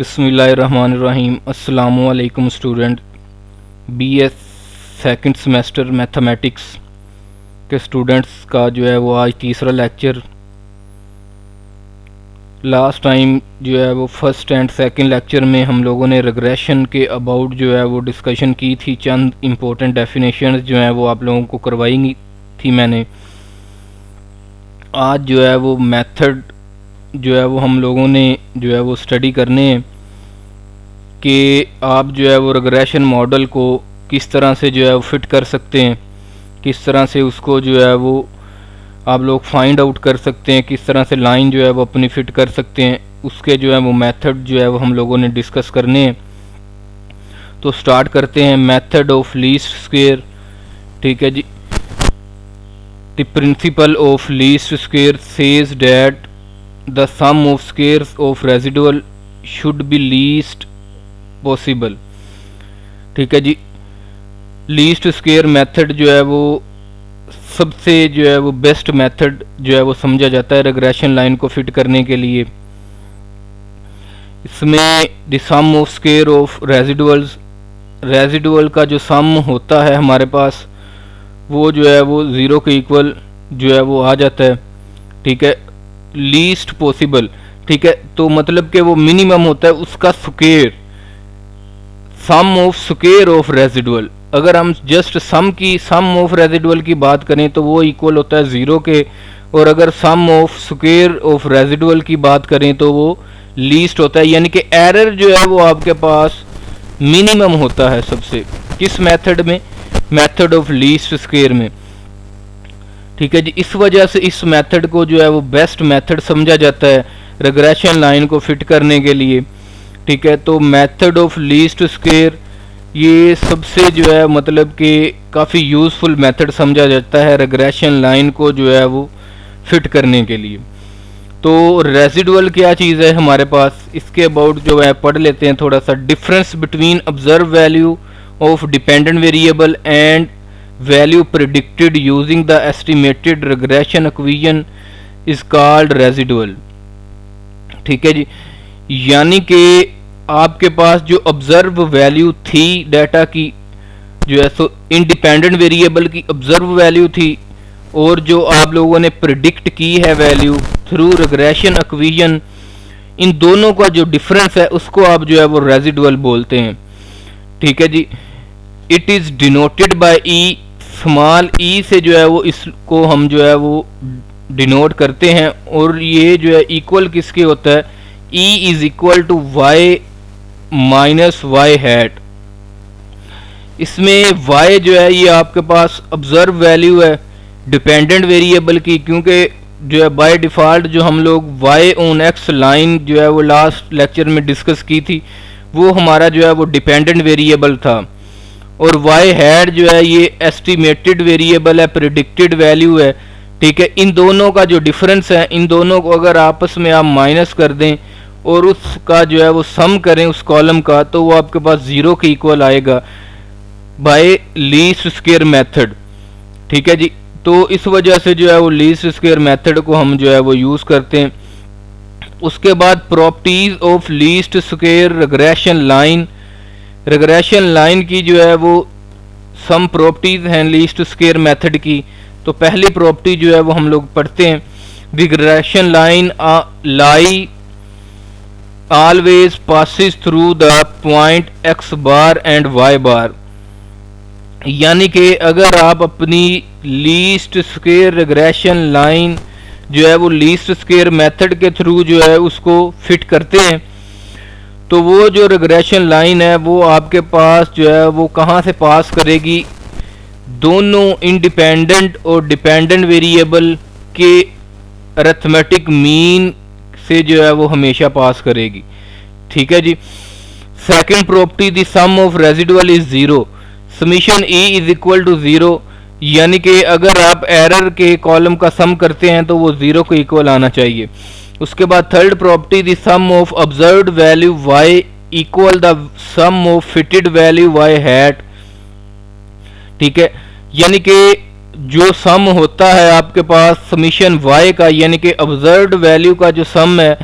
बिस्मिल्लाहिर्रहमानिर्रहीम। अस्सलामुअलैकुम student. BS second semester mathematics के स्टूडेंट्स का जो है वो आज तीसरा लेक्चर। लास्ट टाइम जो है वो फर्स्ट एंड सेकंड लेक्चर में हम लोगों ने रिग्रेशन के अबाउट जो है वो डिस्कशन की थी। चंद इम्पोर्टेंट डेफिनेशन जो है वो आप लोगों को करवाई थी मैंने। आज जो है वो मेथड जो है वो हम लोगों ने जो है वो स्टडी करने हैं कि आप जो है वो रिग्रेशन मॉडल को किस तरह से जो है वो फिट कर सकते हैं, किस तरह से उसको जो है वो आप लोग फाइंड आउट कर सकते हैं, किस तरह से लाइन जो है वो अपनी फिट कर सकते हैं। उसके जो है वो मेथड जो है वो हम लोगों ने डिस्कस करने हैं। तो स्टार्ट करते हैं। Method of least square. ठीक है जी। The principle of least square says that the sum of squares of residual should be least possible। ठीक है जी। लीस्ट स्क्वेयर मेथड जो है वो सबसे जो है वो बेस्ट मेथड जो है वो समझा जाता है रिग्रेशन लाइन को फिट करने के लिए। इसमें the sum of square of residuals, residual का जो सम होता है हमारे पास वो जो है वो ज़ीरो के इक्वल जो है वो आ जाता है। ठीक है। Least possible. ठीक है। तो मतलब कि वो मिनिमम होता है उसका square, sum of square of residual. अगर हम जस्ट सम ऑफ रेजिडुअल की बात करें तो वो इक्वल होता है ज़ीरो के, और अगर सम ऑफ स्क्वेयर ऑफ रेजिडुअल की बात करें तो वो लीस्ट होता है। यानी कि एरर जो है वो आपके पास मिनिमम होता है सबसे। किस मेथड में? मेथड ऑफ लीस्ट स्क्वेयर में। ठीक है जी। इस वजह से इस मेथड को जो है वो बेस्ट मेथड समझा जाता है रिग्रेशन लाइन को फिट करने के लिए। ठीक है। तो मेथड ऑफ लीस्ट स्क्वेयर ये सबसे जो है मतलब कि काफ़ी यूज़फुल मेथड समझा जाता है रिग्रेशन लाइन को जो है वो फिट करने के लिए। तो रेजिडुअल क्या चीज़ है हमारे पास, इसके अबाउट जो है पढ़ लेते हैं थोड़ा सा। Difference between observe value of dependent variable and value predicted using the estimated regression equation is called residual। ठीक है जी। यानी कि आपके पास जो ऑब्जर्व वैल्यू थी डाटा की जो है सो इंडिपेंडेंट वेरिएबल की ऑब्जर्व वैल्यू थी, और जो आप लोगों ने प्रिडिक्ट की है वैल्यू थ्रू रिग्रेशन इक्वेशन, इन दोनों का जो डिफरेंस है उसको आप जो है वो रेजिडुअल बोलते हैं। ठीक है जी। It is denoted by e. Small e से जो है वो इसको हम जो है वो डिनोट करते हैं, और ये जो है इक्वल किसके होता है? E is equal to y minus y hat. इसमें वाई जो है ये आपके पास ऑब्जर्व वैल्यू है डिपेंडेंट वेरिएबल की, क्योंकि जो है बाय डिफ़ॉल्ट जो हम लोग वाई ऑन एक्स लाइन जो है वो लास्ट लेक्चर में डिस्कस की थी वो हमारा जो है वो डिपेंडेंट वेरिएबल था, और वाई हैड जो है ये एस्टिमेटेड वेरिएबल है, प्रिडिक्टेड वैल्यू है। ठीक है। इन दोनों का जो डिफरेंस है, इन दोनों को अगर आपस में आप माइनस कर दें और उसका जो है वो सम करें उस कॉलम का, तो वो आपके पास ज़ीरो के इक्वल आएगा बाय लीस्ट स्क्वेयर मेथड। ठीक है जी। तो इस वजह से जो है वो लीस्ट स्क्वेयर मेथड को हम जो है वो यूज़ करते हैं। उसके बाद properties of least square regression line. Regression line की जो है वो सम प्रॉपर्टीज हैं लीस्ट स्क्वेयर मेथड की। तो पहली प्रॉपर्टी जो है वो हम लोग पढ़ते हैं। Regression line lie always passes through the point x bar and y bar. यानी कि अगर आप अपनी लीस्ट स्क्वेयर रिग्रेशन लाइन जो है वो लीस्ट स्क्वेयर मेथड के थ्रू जो है उसको फिट करते हैं, तो वो जो रिग्रेशन लाइन है वो आपके पास जो है वो कहाँ से पास करेगी? दोनों इंडिपेंडेंट और डिपेंडेंट वेरिएबल के अरिथमेटिक मीन से जो है वो हमेशा पास करेगी। ठीक है जी। Second property, the sum of residual is zero. Summation e is equal to zero. यानी कि अगर आप एरर के कॉलम का सम करते हैं तो वो ज़ीरो को इक्वल आना चाहिए। उसके बाद third property, the sum of observed value y equal the sum of fitted value y hat. ठीक है। यानी कि जो सम होता है आपके पास समीशन y का, यानी कि ऑब्जर्व्ड वैल्यू का जो सम है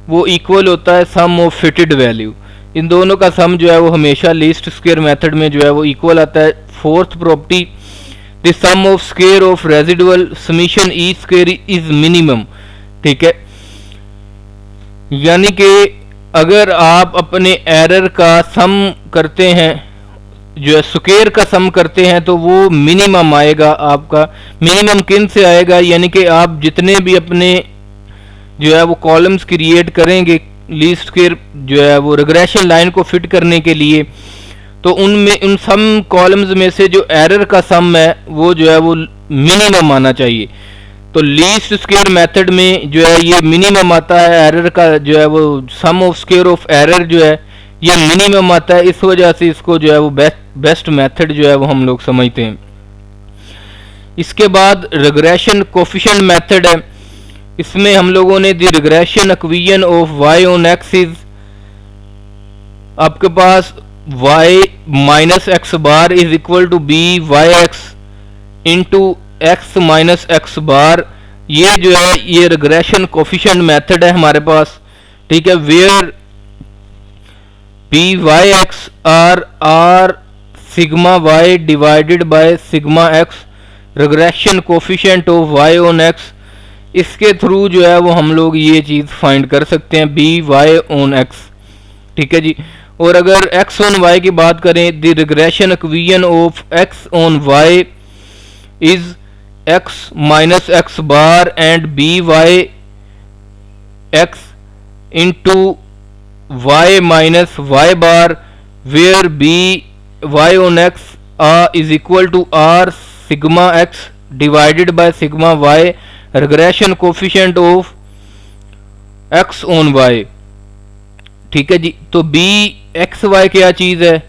वो इक्वल होता है सम ऑफ फिटेड वैल्यू। इन दोनों का सम जो है वो हमेशा लीस्ट स्क्वायर मेथड में जो है वो इक्वल आता है। Fourth property, the sum of square of residual summation e square is minimum. ठीक है, यानी कि अगर आप अपने एरर का सम करते हैं, जो है स्क्वायर का सम करते हैं, तो वो मिनिमम आएगा आपका। मिनिमम किन से आएगा, यानी कि आप जितने भी अपने जो है वो कॉलम्स क्रिएट करेंगे लीस्ट स्क्वायर जो है वो रिग्रेशन लाइन को फिट करने के लिए, तो उनमें उन सम कॉलम्स में से जो एरर का सम है वो जो है वो मिनिमम आना चाहिए। तो लीस्ट स्क्वायर मेथड में जो है ये मिनिमम आता है, एरर का जो है वो सम ऑफ स्क्वायर ऑफ एरर जो है ये मिनिमम आता है। इस वजह से इसको जो है वो बेस्ट मेथड जो है वो हम लोग समझते हैं। इसके बाद रिग्रेशन कोफिशिएंट मेथड है। इसमें हम लोगों ने the regression equation of y on x is, आपके पास y minus x bar is equal to b y x into x minus x bar. ये जो है ये रिग्रेशन कोफिशिएंट मेथड है हमारे पास। ठीक है, where b y x r sigma y divided by sigma x, regression coefficient of y on x. इसके थ्रू जो है वो हम लोग ये चीज़ फाइंड कर सकते हैं, बी वाई ऑन एक्स। ठीक है जी, और अगर एक्स ऑन वाई की बात करें, the regression equation of x on y is x minus x bar and b y x into y minus y bar, where b y on x is equal to r sigma x divided by sigma y, regression coefficient of x on y. ठीक है जी, तो B x Y क्या चीज़ है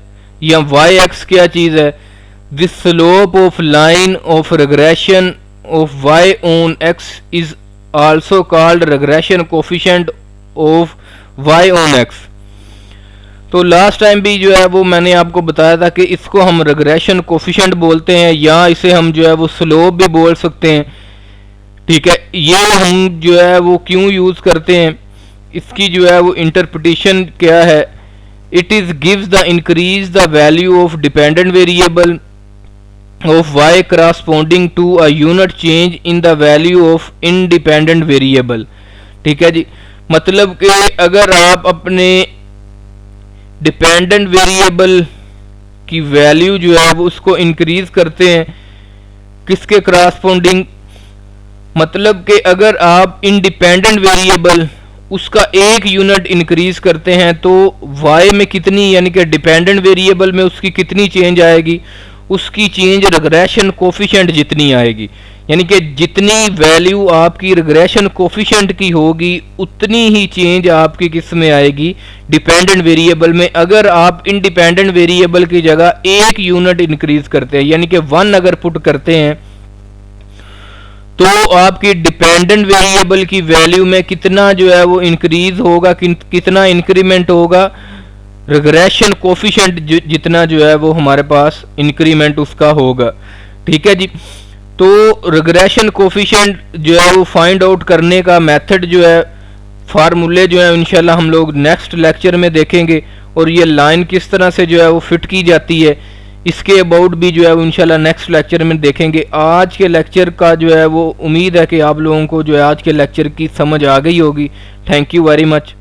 या Y x क्या चीज़ है? The slope of line of regression of y on x is also called regression coefficient of y on x. तो लास्ट टाइम भी जो है वो मैंने आपको बताया था कि इसको हम रिग्रेशन कोफिशिएंट बोलते हैं, या इसे हम जो है वो स्लोप भी बोल सकते हैं। ठीक है, ये हम जो है वो क्यों यूज़ करते हैं, इसकी जो है वो इंटरप्रिटेशन क्या है? It is gives the increase the value of dependent variable of y corresponding to a unit change in the value of independent variable. ठीक है जी, मतलब कि अगर आप अपने डिपेंडेंट वेरिएबल की वैल्यू जो है वो उसको इंक्रीज करते हैं, किसके करस्पॉन्डिंग, मतलब कि अगर आप इंडिपेंडेंट वेरिएबल उसका एक यूनिट इंक्रीज करते हैं तो y में कितनी, यानी कि डिपेंडेंट वेरिएबल में उसकी कितनी चेंज आएगी, उसकी चेंज रिग्रेशन कोफिशिएंट जितनी आएगी। यानी कि जितनी वैल्यू आपकी रिग्रेशन कोफिशिएंट की होगी उतनी ही चेंज आपकी किस में आएगी, डिपेंडेंट वेरिएबल में। अगर आप इंडिपेंडेंट वेरिएबल की जगह एक यूनिट इंक्रीज करते हैं, यानी कि 1 अगर पुट करते हैं, तो आपकी डिपेंडेंट वेरिएबल की वैल्यू में कितना जो है वो इंक्रीज होगा, कितना इंक्रीमेंट होगा, रिग्रेशन कोफिशिएंट जितना जो है वो हमारे पास इंक्रीमेंट उसका होगा। ठीक है जी, तो रिग्रेशन कोफिशिएंट जो है वो फाइंड आउट करने का मेथड जो है, फार्मूले जो है इंशाल्लाह हम लोग नेक्स्ट लेक्चर में देखेंगे, और ये लाइन किस तरह से जो है वो फिट की जाती है इसके अबाउट भी जो है वो इंशाल्लाह नेक्स्ट लेक्चर में देखेंगे। आज के लेक्चर का जो है वो उम्मीद है कि आप लोगों को जो है आज के लेक्चर की समझ आ गई होगी। Thank you very much.